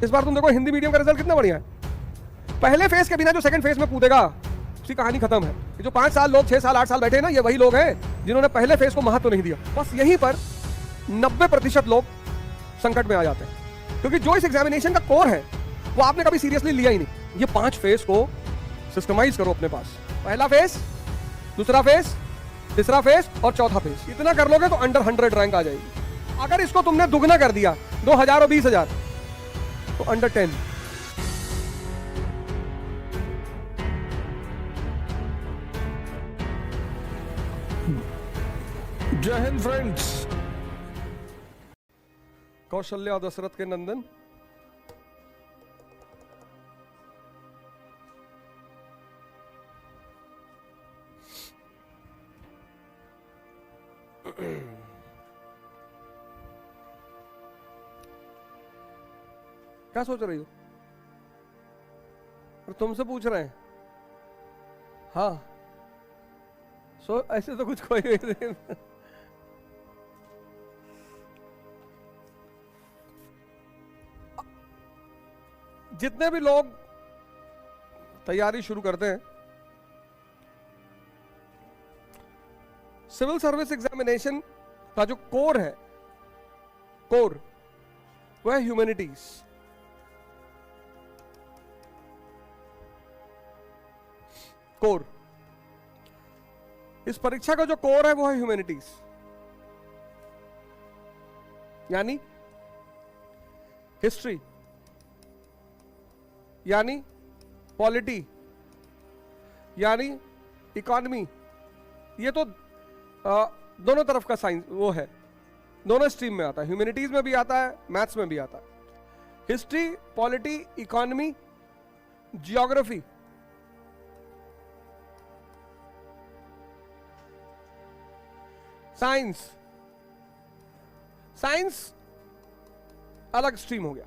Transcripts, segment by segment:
इस बार तुम देखो हिंदी मीडियम का रिजल्ट कितना बढ़िया है। पहले फेज के बिना जो सेकंड फेज में कूदेगा उसकी कहानी खत्म है। ये जो 5 साल लोग 6 साल 8 साल बैठे हैं ना, ये वही लोग हैं जिन्होंने पहले फेज को महत्व नहीं दिया। बस यहीं पर 90% लोग संकट में आ जाते हैं, क्योंकि जो इस एग्जामिनेशन का कोर है वो आपने कभी सीरियसली लिया ही नहीं। ये 5 फेज को सिस्टमाइज करो अपने पास। पहला फेज, दूसरा फेज, तीसरा फेज और चौथा फेज। इतना कर लोगे तो अंडर 100 रैंक आ जाएगी। अगर इसको तुमने दुगना कर दिया 2000 और 20000 तो अंडर 10। जय हिंद फ्रेंड्स। कौशल्या दशरथ के नंदन, क्या सोच रही हो? और तुमसे पूछ रहे हैं। हाँ, ऐसे तो कुछ कोई नहीं। जितने भी लोग तैयारी शुरू करते हैं सिविल सर्विस एग्जामिनेशन का जो कोर है, कोर वह है ह्यूमैनिटीज। कोर, इस परीक्षा का जो कोर है वो है ह्यूमैनिटीज, यानी हिस्ट्री, यानी पॉलिटी, यानी इकोनॉमी। ये तो दोनों तरफ का साइंस वो है, दोनों स्ट्रीम में आता है। ह्यूमैनिटीज में भी आता है, मैथ्स में भी आता है। History, polity, economy, geography, science. Science अलग स्ट्रीम हो गया।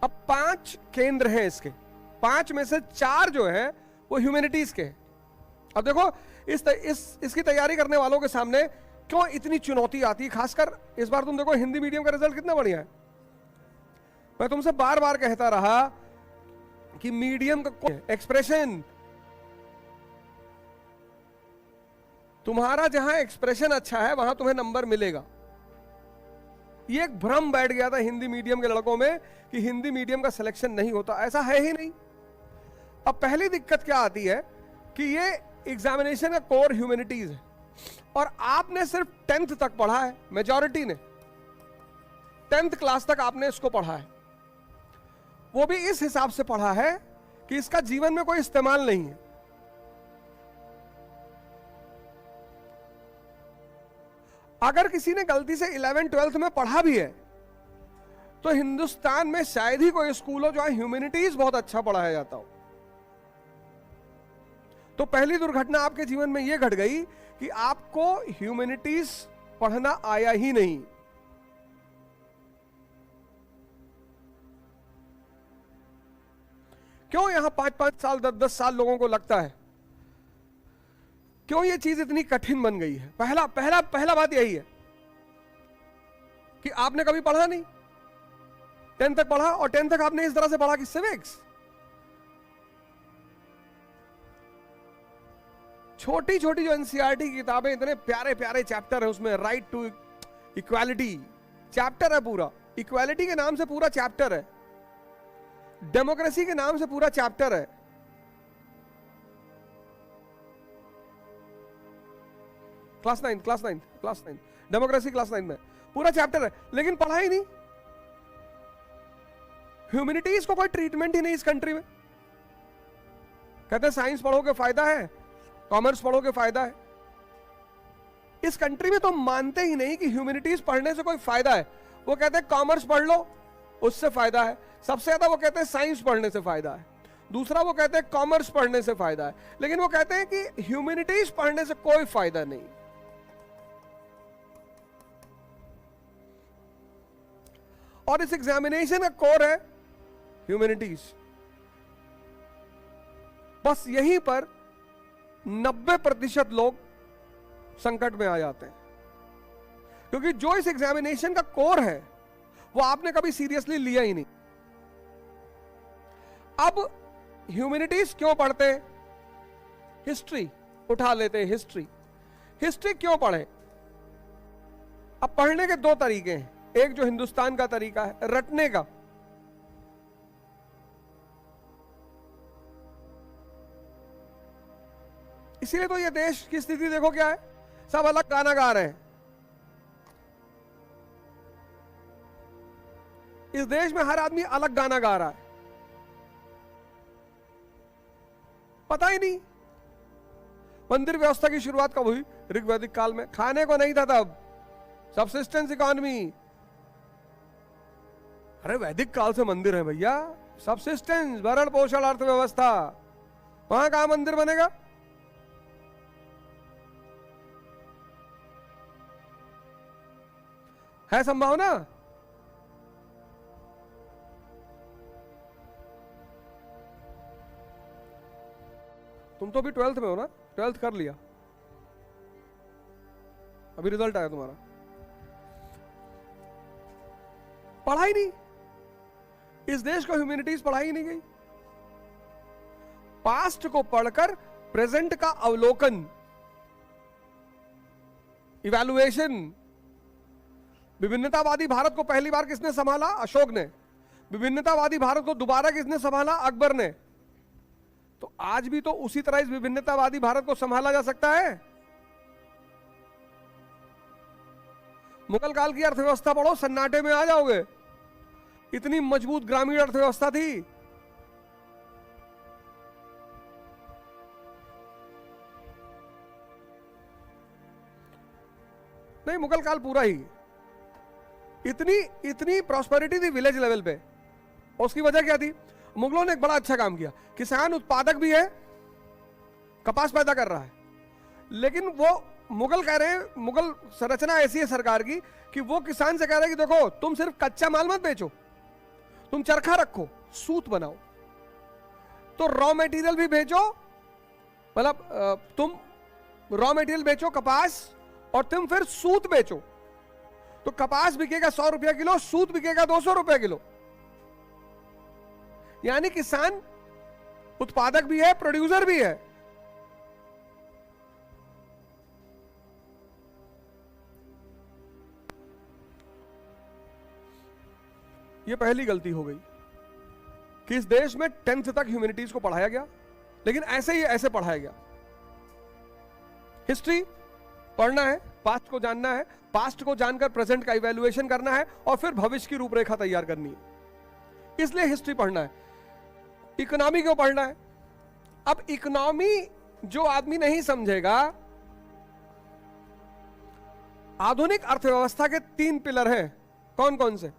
अब 5 केंद्र हैं इसके, 5 में से 4 जो है वो ह्यूमैनिटीज के हैं। अब देखो इसकी तैयारी करने वालों के सामने क्यों इतनी चुनौती आती है। खासकर इस बार तुम देखो हिंदी मीडियम का रिजल्ट कितना बढ़िया है। मैं तुमसे बार बार कहता रहा कि मीडियम का एक्सप्रेशन, तुम्हारा जहां एक्सप्रेशन अच्छा है वहां तुम्हें नंबर मिलेगा। ये एक भ्रम बैठ गया था हिंदी मीडियम के लड़कों में कि हिंदी मीडियम का सिलेक्शन नहीं होता। ऐसा है ही नहीं। अब पहली दिक्कत क्या आती है कि ये एग्जामिनेशन का कोर ह्यूमैनिटीज है और आपने सिर्फ 10th तक पढ़ा है। मेजॉरिटी ने 10th क्लास तक आपने इसको पढ़ा है, वो भी इस हिसाब से पढ़ा है कि इसका जीवन में कोई इस्तेमाल नहीं है। अगर किसी ने गलती से 11th 12th में पढ़ा भी है तो हिंदुस्तान में शायद ही कोई स्कूल हो जहां ह्यूमैनिटीज बहुत अच्छा पढ़ाया जाता हो। तो पहली दुर्घटना आपके जीवन में यह घट गई कि आपको ह्यूमैनिटीज पढ़ना आया ही नहीं। क्यों यहां 5-5 साल 10-10 साल लोगों को लगता है, क्यों ये चीज इतनी कठिन बन गई है? पहला बात यही है कि आपने कभी पढ़ा नहीं। 10th तक पढ़ा और 10th तक आपने इस तरह से पढ़ा कि सिविक्स, छोटी छोटी जो एनसीईआरटी की किताबें, इतने प्यारे प्यारे चैप्टर है उसमें। राइट टू इक्वालिटी चैप्टर है पूरा, इक्वालिटी के नाम से पूरा चैप्टर है, डेमोक्रेसी के नाम से पूरा चैप्टर है। क्लास 9 डेमोक्रेसी क्लास 9 में पूरा चैप्टर है, लेकिन पढ़ा ही नहीं। ह्यूमैनिटीज को कोई ट्रीटमेंट ही नहीं इस कंट्री में। कहते हैं साइंस पढ़ोगे फायदा है, कॉमर्स पढ़ोगे फायदा है। इस कंट्री में तो मानते ही नहीं कि ह्यूमैनिटीज पढ़ने से कोई फायदा है। वो कहते हैं कॉमर्स पढ़ लो उससे फायदा है, सबसे ज्यादा वो कहते हैं साइंस पढ़ने से फायदा है, दूसरा वो कहते हैं कॉमर्स पढ़ने से फायदा है, लेकिन वो कहते हैं कि ह्यूमैनिटीज पढ़ने से कोई फायदा नहीं। और इस एग्जामिनेशन का कोर है ह्यूमैनिटीज। बस यहीं पर 90% लोग संकट में आ जाते हैं, क्योंकि जो इस एग्जामिनेशन का कोर है वो आपने कभी सीरियसली लिया ही नहीं। अब ह्यूमैनिटीज क्यों पढ़ते? हिस्ट्री उठा लेते, हिस्ट्री। हिस्ट्री क्यों पढ़े? अब पढ़ने के दो तरीके हैं, एक जो हिंदुस्तान का तरीका है रटने का, इसीलिए तो ये देश की स्थिति देखो क्या है, सब अलग गाना गा रहे हैं। इस देश में हर आदमी अलग गाना गा रहा है, पता ही नहीं। मंदिर व्यवस्था की शुरुआत कब हुई? ऋग्वैदिक काल में। खाने को नहीं था तब, सबसिस्टेंस इकोनॉमी। अरे वैदिक काल से मंदिर है भैया, सबसिस्टेंस, भरण पोषण, अर्थव्यवस्था, वहां कहां मंदिर बनेगा? है संभावना? तुम तो अभी 12th में हो ना, 12th कर लिया, अभी रिजल्ट आया तुम्हारा, पढ़ा ही नहीं। इस देश को ह्यूमैनिटीज पढ़ाई ही नहीं गई। पास्ट को पढ़कर प्रेजेंट का अवलोकन, इवैल्यूएशन। विभिन्नतावादी भारत को पहली बार किसने संभाला? अशोक ने। विभिन्नतावादी भारत को दोबारा किसने संभाला? अकबर ने। तो आज भी तो उसी तरह इस विभिन्नतावादी भारत को संभाला जा सकता है। मुगल काल की अर्थव्यवस्था पढ़ो, सन्नाटे में आ जाओगे। इतनी मजबूत ग्रामीण अर्थव्यवस्था थी। नहीं, मुगल काल पूरा ही इतनी प्रॉस्पेरिटी थी विलेज लेवल पे। और उसकी वजह क्या थी? मुगलों ने एक बड़ा अच्छा काम किया। किसान उत्पादक भी है, कपास पैदा कर रहा है, लेकिन वो मुगल कह रहे हैं, मुगल संरचना ऐसी है सरकार की कि वो किसान से कह रहे हैं कि देखो तुम सिर्फ कच्चा माल मत बेचो, तुम चरखा रखो, सूत बनाओ, तो रॉ मटेरियल भी बेचो, मतलब तुम रॉ मटेरियल बेचो कपास, और तुम फिर सूत बेचो। तो कपास बिकेगा 100 रुपया किलो, सूत बिकेगा 200 रुपया किलो। यानी किसान उत्पादक भी है, प्रोड्यूसर भी है। यह पहली गलती हो गई कि इस देश में 10th तक ह्यूमैनिटीज को पढ़ाया गया, लेकिन ऐसे ही ऐसे पढ़ाया गया। हिस्ट्री पढ़ना है, पास्ट को जानना है, पास्ट को जानकर प्रेजेंट का इवैल्यूएशन करना है, और फिर भविष्य की रूपरेखा तैयार करनी है। इसलिए हिस्ट्री पढ़ना है। इकोनॉमी क्यों पढ़ना है? अब इकोनॉमी जो आदमी नहीं समझेगा, आधुनिक अर्थव्यवस्था के 3 पिलर हैं। कौन कौन से?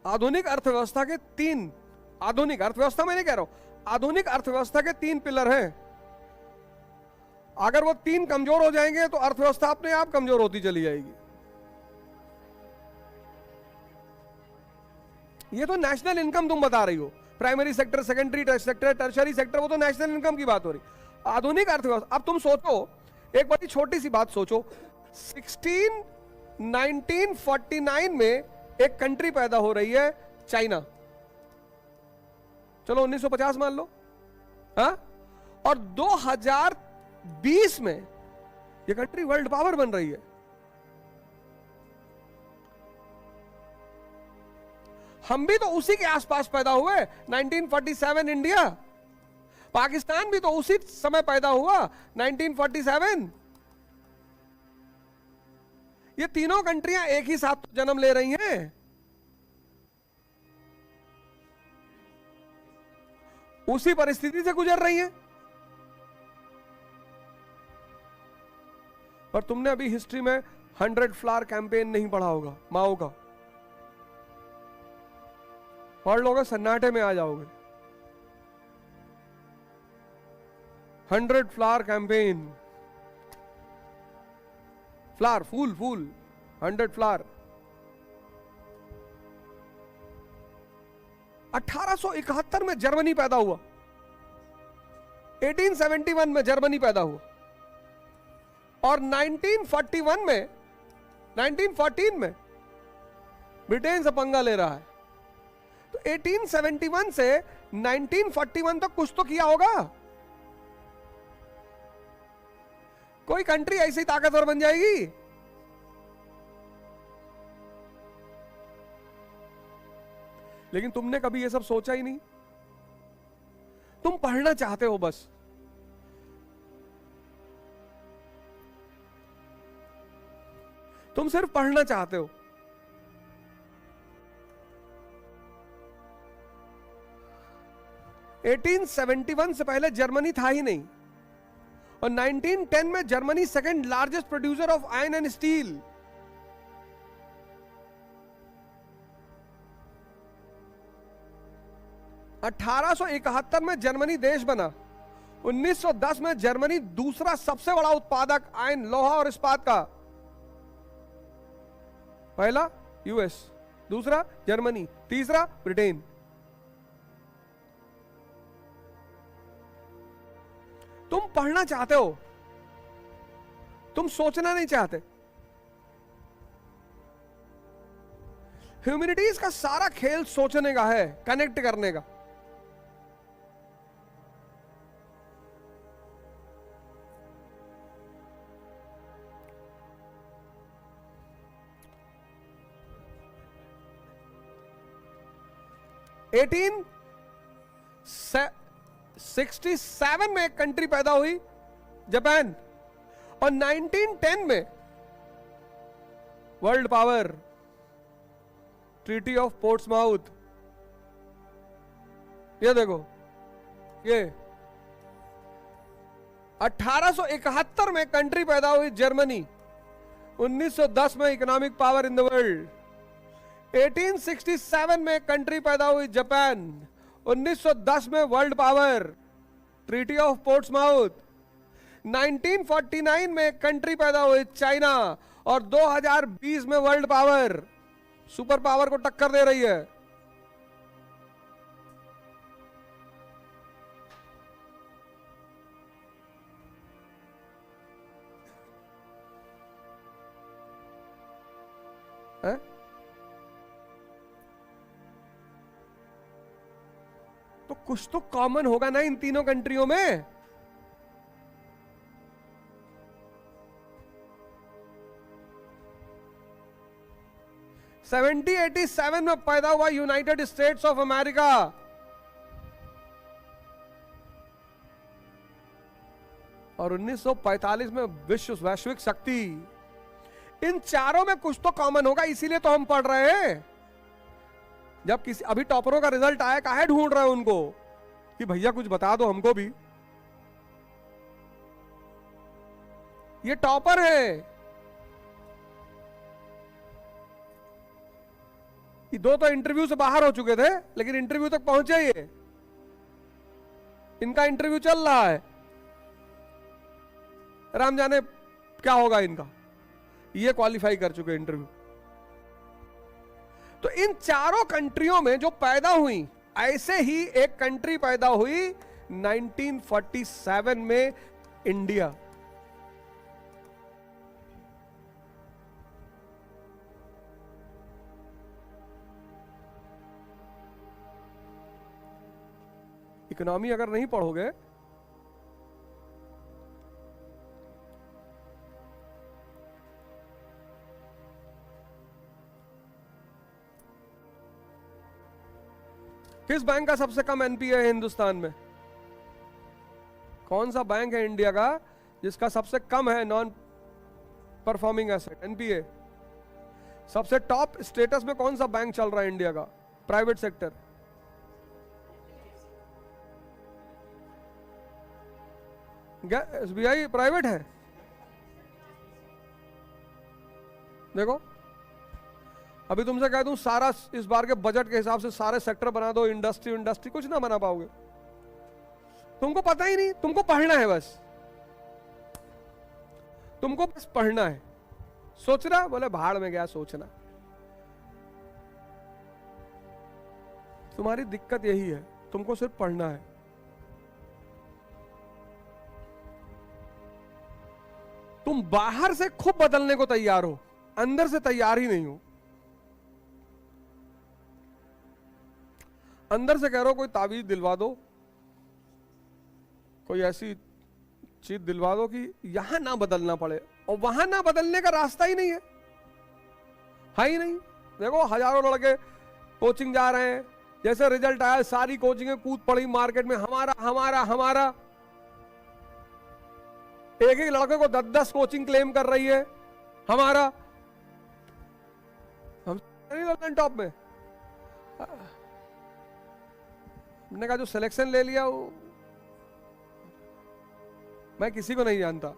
आधुनिक अर्थव्यवस्था के 3, आधुनिक अर्थव्यवस्था मैं नहीं कह रहा हूं, आधुनिक अर्थव्यवस्था के 3 पिलर हैं। अगर वो 3 कमजोर हो जाएंगे तो अर्थव्यवस्था अपने आप कमजोर होती चली जाएगी। ये तो नेशनल इनकम तुम बता रही हो, primary sector, secondary sector, tertiary sector, वो तो नेशनल इनकम की बात हो रही। आधुनिक अर्थव्यवस्था, अब तुम सोचो, एक बड़ी छोटी सी बात सोचो, 1949 में एक कंट्री पैदा हो रही है, चाइना। चलो 1950 मान लो, हाँ, और 2020 में ये कंट्री वर्ल्ड पावर बन रही है। हम भी तो उसी के आसपास पैदा हुए, 1947 इंडिया। पाकिस्तान भी तो उसी समय पैदा हुआ, 1947। ये तीनों कंट्रियां एक ही साथ जन्म ले रही हैं। उसी परिस्थिति से गुजर रही हैं। पर तुमने अभी हिस्ट्री में 100 फ्लावर कैंपेन नहीं पढ़ा होगा, माओ का। पढ़ लोगे, सन्नाटे में आ जाओगे। 100 फ्लावर कैंपेन, फ्लावर, फूल फूल, 100 फ्लावर। 1871 में जर्मनी पैदा हुआ, 1871 में जर्मनी पैदा हुआ, और 1941 में 1914 में ब्रिटेन से पंगा ले रहा है। तो 1871 से 1941 तक कुछ तो किया होगा। कोई कंट्री ऐसी ताकतवर बन जाएगी? लेकिन तुमने कभी ये सब सोचा ही नहीं। तुम पढ़ना चाहते हो बस। तुम सिर्फ पढ़ना चाहते हो। एटीन 1871 से पहले जर्मनी था ही नहीं, और 1910 में Germany second largest producer of iron and steel. अठारह सौ 71 में जर्मनी देश बना। 1910 में जर्मनी दूसरा सबसे बड़ा उत्पादक आयरन, लोहा और इस्पात का। पहला यूएस, दूसरा जर्मनी, तीसरा ब्रिटेन। तुम पढ़ना चाहते हो, तुम सोचना नहीं चाहते। ह्यूमैनिटीज का सारा खेल सोचने का है, कनेक्ट करने का। एटीन 67 में एक कंट्री पैदा हुई, जापान, और 1910 में world power, treaty of Portsmouth. ये देखो, ये 1871 में कंट्री पैदा हुई जर्मनी, 1910 में economic power in the world. 1867 में कंट्री पैदा हुई जापान, 1910 में world power, treaty of Portsmouth. 1949 में कंट्री पैदा हुई चाइना, और 2020 में वर्ल्ड पावर, सुपर पावर को टक्कर दे रही है। तो कुछ तो कॉमन होगा ना इन तीनों कंट्रियों में। सेवेंटी 87 में पैदा हुआ यूनाइटेड स्टेट्स ऑफ अमेरिका, और 1945 में विश्व वैश्विक शक्ति। इन चारों में कुछ तो कॉमन होगा, इसीलिए तो हम पढ़ रहे हैं। जब किसी अभी टॉपरों का रिजल्ट आया, काहे ढूंढ रहे हो उनको कि भैया कुछ बता दो हमको भी। ये टॉपर है, ये दो तो इंटरव्यू से बाहर हो चुके थे, लेकिन इंटरव्यू तक पहुंचे। ये इनका इंटरव्यू चल रहा है, राम जाने क्या होगा इनका। ये क्वालिफाई कर चुके इंटरव्यू। तो इन चारों कंट्रियों में जो पैदा हुई, ऐसे ही एक कंट्री पैदा हुई 1947 में, इंडिया। इकोनॉमी अगर नहीं पढ़ोगे किस बैंक का सबसे कम एनपीए है हिंदुस्तान में? कौन सा बैंक है इंडिया का जिसका सबसे कम है नॉन परफॉर्मिंग एसेट, एनपीए? सबसे टॉप स्टेटस में कौन सा बैंक चल रहा है इंडिया का, प्राइवेट सेक्टर? एसबीआई प्राइवेट है। देखो, अभी तुमसे कह दूं सारा इस बार के बजट के हिसाब से सारे सेक्टर बना दो, इंडस्ट्री, कुछ ना बना पाओगे। तुमको पता ही नहीं, तुमको पढ़ना है बस, तुमको बस पढ़ना है। सोचना, बोले भाड़ में गया सोचना। तुम्हारी दिक्कत यही है, तुमको सिर्फ पढ़ना है। तुम बाहर से खूब बदलने को तैयार हो, अंदर से तैयार ही नहीं हो। अंदर से कह रहे हो कोई ताबीज दिलवा दो, कोई ऐसी चीज दिलवा दो कि यहां ना बदलना पड़े, और वहां ना बदलने का रास्ता ही नहीं है ही नहीं। देखो हजारों लड़के कोचिंग जा रहे हैं, जैसे रिजल्ट आया सारी कोचिंगें कूद पड़ी मार्केट में, हमारा हमारा हमारा। एक एक लड़के को 10-10 कोचिंग क्लेम कर रही है, हमारा। हम नहीं टॉप में, हमने कहा जो सिलेक्शन ले लिया वो मैं किसी को नहीं जानता।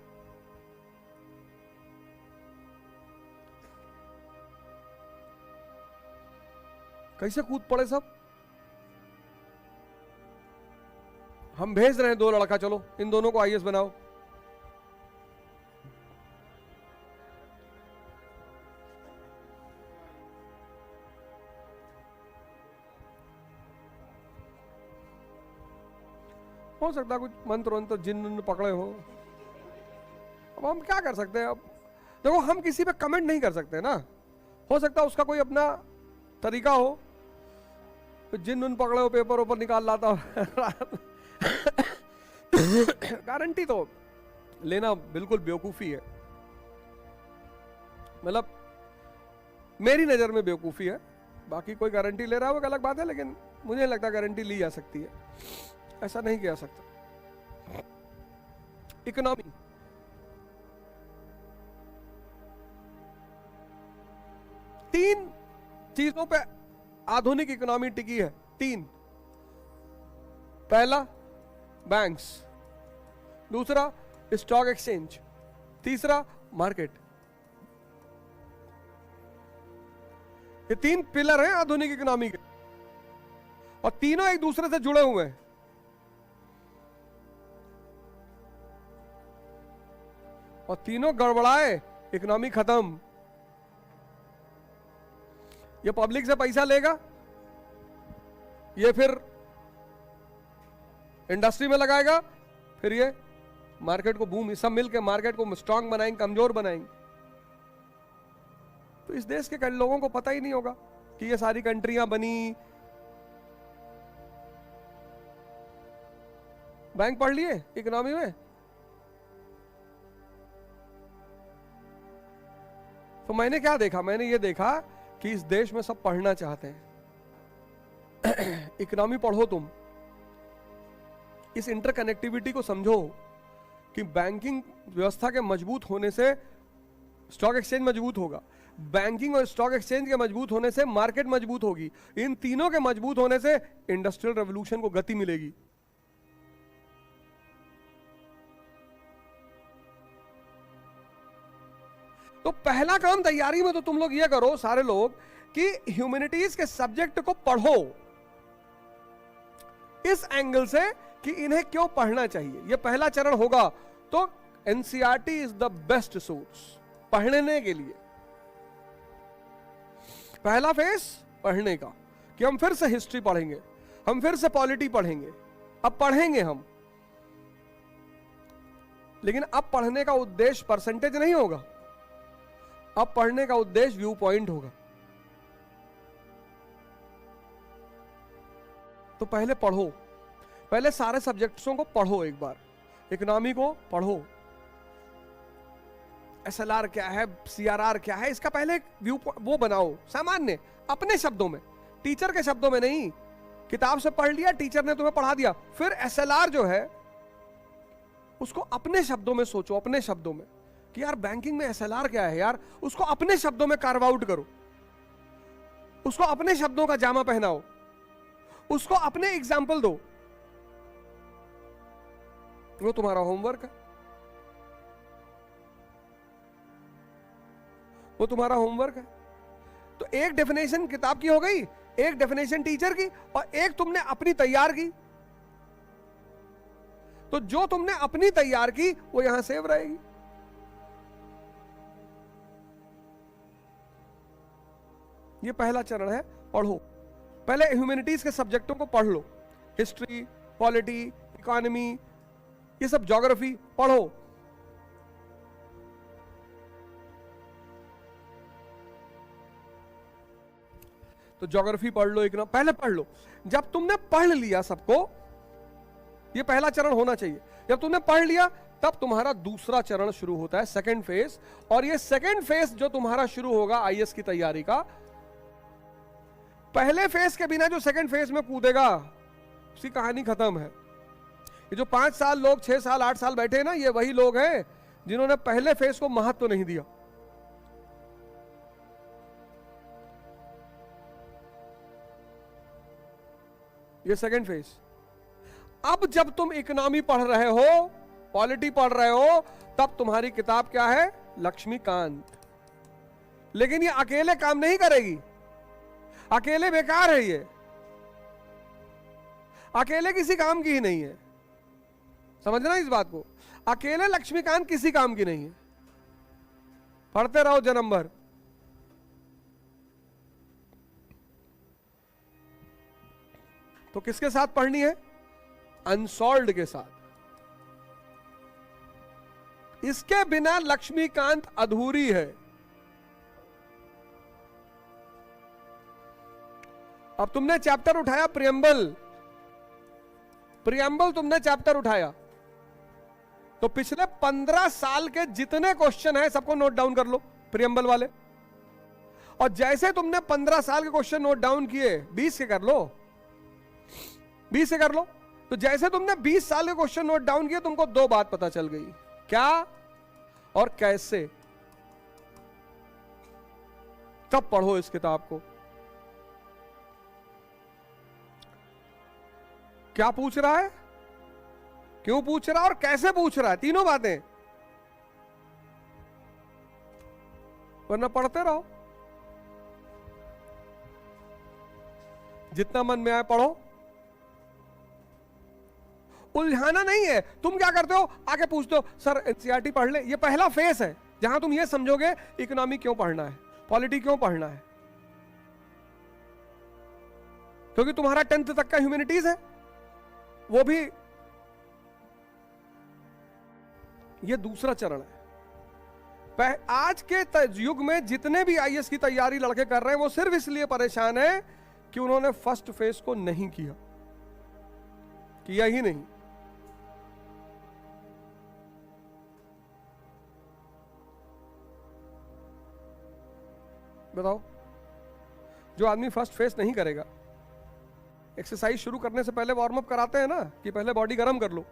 कैसे कूद पड़े सब। हम भेज रहे हैं 2 लड़का, चलो इन दोनों को आईएएस बनाओ। हो सकता है कुछ मंत्र वंत्र जिन्न पकड़े हो। अब हम क्या कर सकते हैं। अब देखो हम किसी पे कमेंट नहीं कर सकते ना, हो सकता है उसका कोई अपना तरीका हो, जिन उन पकड़े हो पेपर ऊपर निकाल लाता गारंटी तो लेना बिल्कुल बेवकूफी है, मतलब मेरी नजर में बेवकूफी है। बाकी कोई गारंटी ले रहा है वो अलग बात है, लेकिन मुझे नहीं लगता गारंटी ली जा सकती है, ऐसा नहीं किया सकता। इकोनॉमी, तीन चीजों पे आधुनिक इकोनॉमी टिकी है, 3। पहला बैंक्स, दूसरा स्टॉक एक्सचेंज, तीसरा मार्केट। ये 3 पिलर हैं आधुनिक इकोनॉमी के, और तीनों एक दूसरे से जुड़े हुए हैं। और तीनों गड़बड़ाए, इकोनॉमी खत्म। ये पब्लिक से पैसा लेगा, ये फिर इंडस्ट्री में लगाएगा, फिर ये मार्केट को बूम, सब मिलकर मार्केट को स्ट्रांग बनाएंगे, कमजोर बनाएंगे। तो इस देश के लोगों को पता ही नहीं होगा कि ये सारी कंट्रियां बनी। बैंक पढ़ लिए इकोनॉमी में, तो मैंने क्या देखा, मैंने ये देखा कि इस देश में सब पढ़ना चाहते हैं। इकोनॉमी पढ़ो तुम, इस इंटरकनेक्टिविटी को समझो कि बैंकिंग व्यवस्था के मजबूत होने से स्टॉक एक्सचेंज मजबूत होगा, बैंकिंग और स्टॉक एक्सचेंज के मजबूत होने से मार्केट मजबूत होगी, इन तीनों के मजबूत होने से इंडस्ट्रियल रेवोल्यूशन को गति मिलेगी। तो पहला काम तैयारी में तो तुम लोग ये करो सारे लोग कि ह्यूमैनिटीज के सब्जेक्ट को पढ़ो इस एंगल से कि इन्हें क्यों पढ़ना चाहिए। यह पहला चरण होगा। तो NCERT is the best source पढ़ने के लिए। पहला फेस पढ़ने का कि हम फिर से हिस्ट्री पढ़ेंगे, हम फिर से पॉलिटी पढ़ेंगे। अब पढ़ेंगे हम, लेकिन अब पढ़ने का उद्देश्य परसेंटेज नहीं होगा, अब पढ़ने का उद्देश्य व्यू पॉइंट होगा। तो पहले पढ़ो, पहले सारे सब्जेक्ट्सों को पढ़ो, एक बार इकोनॉमी को पढ़ो, एसएलआर क्या है, सीआरआर क्या है, इसका पहले एक व्यू वो बनाओ सामान्य अपने शब्दों में, टीचर के शब्दों में नहीं। किताब से पढ़ लिया, टीचर ने तुम्हें पढ़ा दिया, फिर एसएलआर जो है उसको अपने शब्दों में सोचो, अपने शब्दों में कि यार बैंकिंग में एसएलआर क्या है यार, उसको अपने शब्दों में कार्व आउट करो, उसको अपने शब्दों का जामा पहनाओ, उसको अपने एग्जाम्पल दो। वो तुम्हारा होमवर्क है, वो तुम्हारा होमवर्क है। तो एक डेफिनेशन किताब की हो गई, एक डेफिनेशन टीचर की, और एक तुमने अपनी तैयार की। तो जो तुमने अपनी तैयार की वो यहां सेव रहेगी। ये पहला चरण है, पढ़ो। पहले ह्यूमैनिटीज के सब्जेक्टों को पढ़ लो, हिस्ट्री, पॉलिटी, इकोनॉमी, ये सब, ज्योग्राफी पढ़ो। तो ज्योग्राफी पढ़ लो, इकोनॉमी पहले पढ़ लो। जब तुमने पढ़ लिया सबको, ये पहला चरण होना चाहिए। जब तुमने पढ़ लिया तब तुम्हारा दूसरा चरण शुरू होता है, सेकंड फेज। और ये सेकंड फेज जो तुम्हारा शुरू होगा आईएएस की तैयारी का, पहले फेज के बिना जो सेकंड फेज में कूदेगा उसकी कहानी खत्म है। ये जो 5 साल लोग 6 साल 8 साल बैठे हैं ना, ये वही लोग हैं जिन्होंने पहले फेज को महत्व नहीं दिया। ये सेकंड फेज। अब जब तुम इकोनॉमी पढ़ रहे हो, पॉलिटी पढ़ रहे हो, तब तुम्हारी किताब क्या है? लक्ष्मीकांत। लेकिन ये अकेले काम नहीं करेगी, अकेले बेकार है, ये अकेले किसी काम की ही नहीं है। समझना इस बात को, अकेले लक्ष्मीकांत किसी काम की नहीं है। पढ़ते रहो जन्म भर। तो किसके साथ पढ़नी है? अनसॉल्व्ड के साथ। इसके बिना लक्ष्मीकांत अधूरी है। अब तुमने चैप्टर उठाया प्रियम्बल, प्रियम्बल तुमने चैप्टर उठाया, तो पिछले 15 साल के जितने क्वेश्चन हैं सबको नोट डाउन कर लो, प्रियम्बल वाले। और जैसे तुमने 15 साल के क्वेश्चन नोट डाउन किए, 20 के कर लो, 20 से कर लो। तो जैसे तुमने 20 साल के क्वेश्चन नोट डाउन किए, तुमको 2 बात पता चल गई, क्या और कैसे। तब पढ़ो इस किताब को। क्या पूछ रहा है, क्यों पूछ रहा है और कैसे पूछ रहा है, तीनों बातें। वरना पढ़ते रहो, जितना मन में आए पढ़ो, उलझाना नहीं है। तुम क्या करते हो, आके पूछते हो सर एनसीईआरटी पढ़ ले। ये पहला फेस है जहां तुम ये समझोगे इकोनॉमी क्यों पढ़ना है, पॉलिटी क्यों पढ़ना है, क्योंकि तुम्हारा 10th तक का ह्यूमैनिटीज है, वो भी। ये दूसरा चरण है। आज के युग में जितने भी आईएएस की तैयारी लड़के कर रहे हैं, वो सिर्फ इसलिए परेशान है कि उन्होंने फर्स्ट फेज को नहीं किया ही नहीं। बताओ, जो आदमी फर्स्ट फेस नहीं करेगा, एक्सरसाइज शुरू करने से पहले वार्म अप कराते हैं ना, कि पहले बॉडी गर्म कर लो।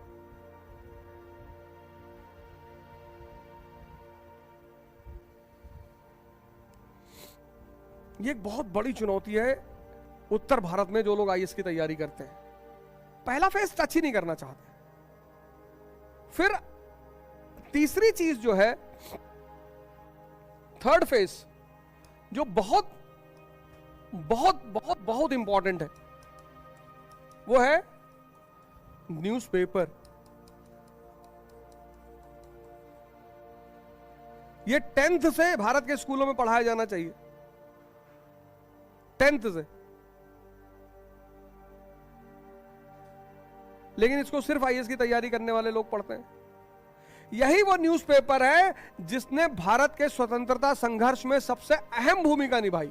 ये एक बहुत बड़ी चुनौती है उत्तर भारत में जो लोग आईएएस की तैयारी करते हैं। पहला फेस टच ही नहीं करना चाहते। फिर तीसरी चीज जो है, थर्ड फेस, जो बहुत बहुत बहुत बहुत इंपॉर्टेंट है, वो है न्यूज़पेपर। ये 10th से भारत के स्कूलों में पढ़ाया जाना चाहिए, 10th से। लेकिन इसको सिर्फ आईएएस की तैयारी करने वाले लोग पढ़ते हैं। यही वो न्यूज़पेपर है जिसने भारत के स्वतंत्रता संघर्ष में सबसे अहम भूमिका निभाई।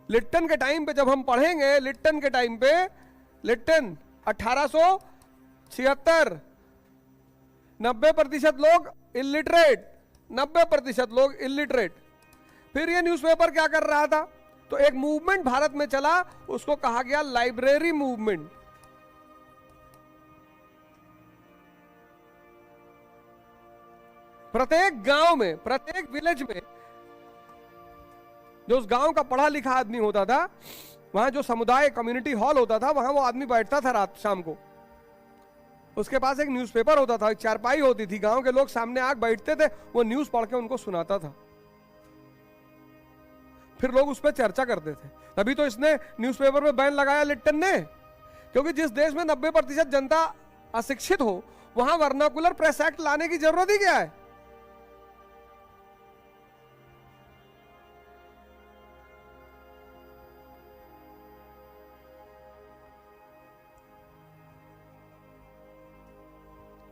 लिट्टन के टाइम पे जब हम पढ़ेंगे, लिट्टन के टाइम पे, लिट्टन 1876, 90% लोग इलिटरेट, 90% लोग इलिटरेट। फिर ये न्यूज़पेपर क्या कर रहा था, तो एक मूवमेंट भारत में चला, उसको कहा गया लाइब्रेरी मूवमेंट। प्रत्येक गांव में, प्रत्येक विलेज में, जो उस गांव का पढ़ा लिखा आदमी होता था, वहां जो समुदाय कम्युनिटी हॉल होता था, वहां वो आदमी बैठता था रात शाम को। उसके पास एक न्यूज़पेपर होता था, एक चारपाई होती थी, गांव के लोग सामने आके बैठते थे, वो न्यूज़ पढ़ के उनको सुनाता था। फिर लोग उस पर चर्चा करते थे। तभी तो इसने न्यूज़पेपर पे बैन लगाया लिट्टन ने, क्योंकि जिस देश में 90% जनता अशिक्षित हो, वहां वर्नाकुलर प्रेस एक्ट लाने की जरूरत ही क्या है।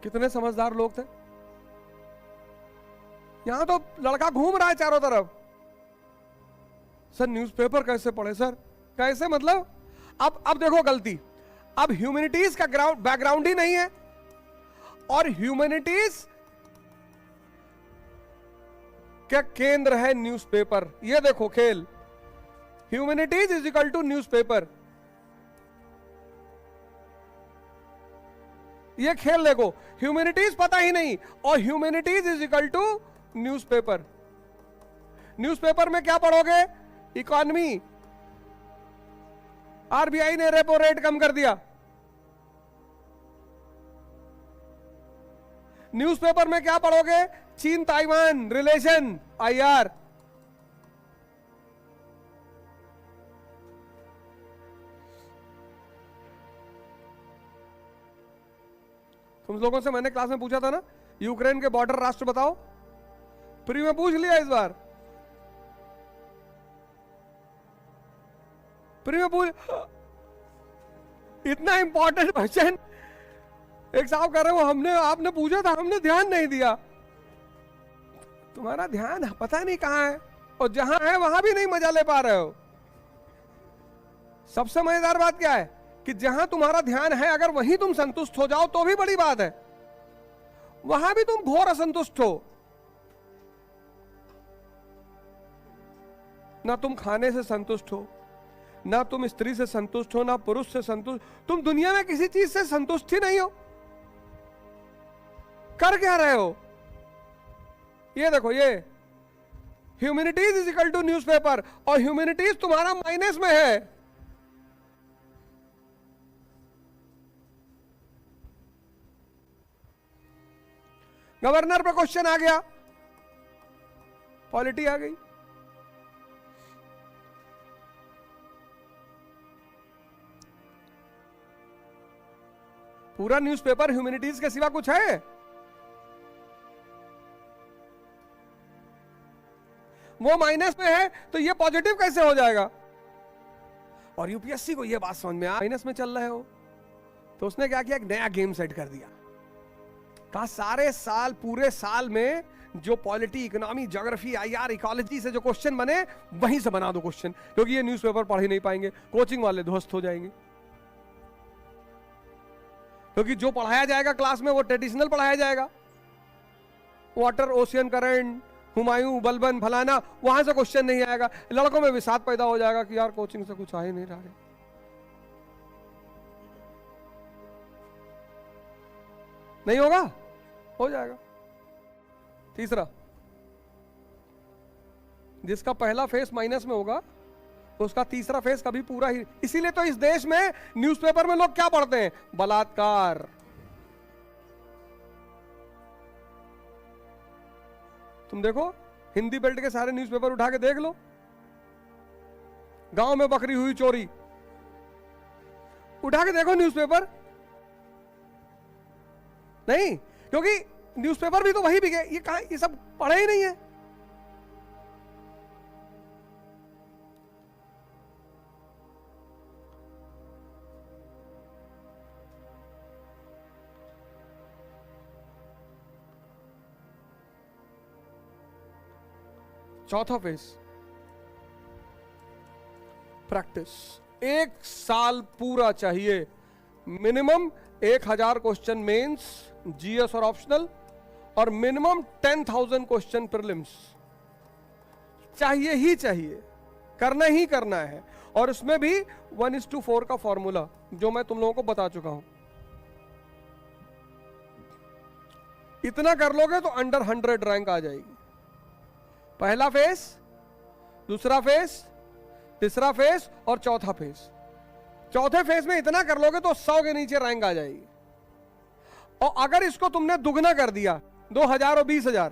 कितने समझदार लोग थे। यहां तो लड़का घूम रहा है चारों तरफ, सर न्यूज़पेपर कैसे पढ़े सर, कैसे मतलब। अब देखो गलती, अब ह्यूमैनिटीज का बैकग्राउंड ही नहीं है, और ह्यूमैनिटीज क्या केंद्र है न्यूज़पेपर। ये देखो खेल, humanities is equal to newspaper. ये खेल देखो, ह्यूमैनिटीज पता ही नहीं और humanities is equal to newspaper. Newspaper में क्या पढ़ोगे, इकोनॉमी, आरबीआई ने रेपो रेट कम कर दिया। न्यूज़पेपर में क्या पढ़ोगे, चीन ताइवान रिलेशन, आईआर। तुम लोगों से मैंने क्लास में पूछा था ना, यूक्रेन के बॉर्डर राष्ट्र बताओ, प्री में पूछ लिया इस बार, प्री में पूछ। इतना इंपॉर्टेंट क्वेश्चन एक साहब कर रहे हो, हमने आपने पूछा था, हमने ध्यान नहीं दिया। तुम्हारा ध्यान पता नहीं कहां है, और जहां है वहां भी नहीं मजा ले पा रहे हो। सबसे मजेदार बात क्या है कि जहां तुम्हारा ध्यान है, अगर वहीं तुम संतुष्ट हो जाओ तो भी बड़ी बात है, वहां भी तुम घोर असंतुष्ट हो। ना तुम खाने से संतुष्ट हो, ना तुम स्त्री से संतुष्ट हो, ना पुरुष से संतुष्ट, तुम दुनिया में किसी चीज से संतुष्ट ही नहीं हो। कर क्या रहे हो। ये देखो, ये humanities is equal to newspaper, और ह्यूमैनिटीज तुम्हारा माइनस में है। गवर्नर पे क्वेश्चन आ गया, पॉलिटी आ गई। पूरा न्यूज़पेपर ह्यूमैनिटीज के सिवा कुछ है। वो माइनस में है तो ये पॉजिटिव कैसे हो जाएगा। और यूपीएससी को ये बात समझ में आ, माइनस में चल रहे हो, तो उसने क्या किया, एक नया गेम सेट कर दिया। कहा सारे साल, पूरे साल में जो polity, economy, geography, IR, ecology से जो क्वेश्चन बने वहीं से बना दो क्वेश्चन, क्योंकि ये न्यूज़पेपर पढ़ ही नहीं पाएंगे, कोचिंग वाले ध्वस्त हो जाएंगे। क्योंकि जो पढ़ाया जाएगा क्लास में वो ट्रेडिशनल पढ़ाया जाएगा, water, ocean current, Humayun, Balban, फलाना, वहां से क्वेश्चन नहीं आएगा। लड़कों में विषाद पैदा हो जाएगा कि यार कोचिंग से कुछ आ ही नहीं रहा है। नहीं होगा, हो जाएगा। तीसरा, जिसका पहला फेस माइनस में होगा उसका तीसरा फेस कभी पूरा ही। इसीलिए तो इस देश में न्यूज़पेपर में लोग क्या पढ़ते हैं, बलात्कार, तुम देखो हिंदी बेल्ट के सारे न्यूज़पेपर उठा के देख लो, गांव में बकरी हुई चोरी, उठा के देखो न्यूज़पेपर। नहीं, क्योंकि न्यूज़पेपर भी तो वही बिके, ये कहां, ये सब पढ़े ही नहीं है। चौथा फेस, प्रैक्टिस। एक साल पूरा चाहिए मिनिमम, 1000 क्वेश्चन मेंस, जीएस और ऑप्शनल, और मिनिमम 10,000 क्वेश्चन प्रीलिम्स चाहिए ही चाहिए, करना ही करना है। और उसमें भी 1:4 का फॉर्मूला जो मैं तुम लोगों को बता चुका हूं। इतना कर लोगे तो अंडर 100 रैंक आ जाएगी। पहला फेस, दूसरा फेस, तीसरा फेस और चौथा फेस। चौथे फेस में इतना कर लोगे तो 100 के नीचे रैंक आ जाएगी। और अगर इसको तुमने दुगना कर दिया, 2000 और 20,000,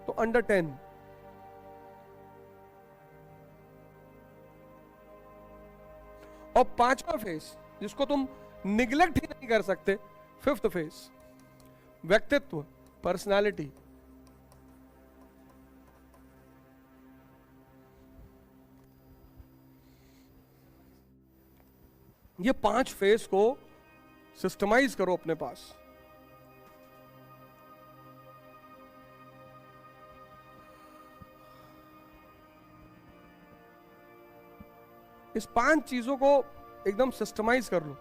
तो अंडर 10। और पांचवा फेस जिसको तुम निग्लेक्ट ही नहीं कर सकते, फिफ्थ फेस, व्यक्तित्व, पर्सनालिटी। ये 5 फेस को सिस्टमाइज करो अपने पास। इस 5 चीजों को एकदम सिस्टमाइज कर लो।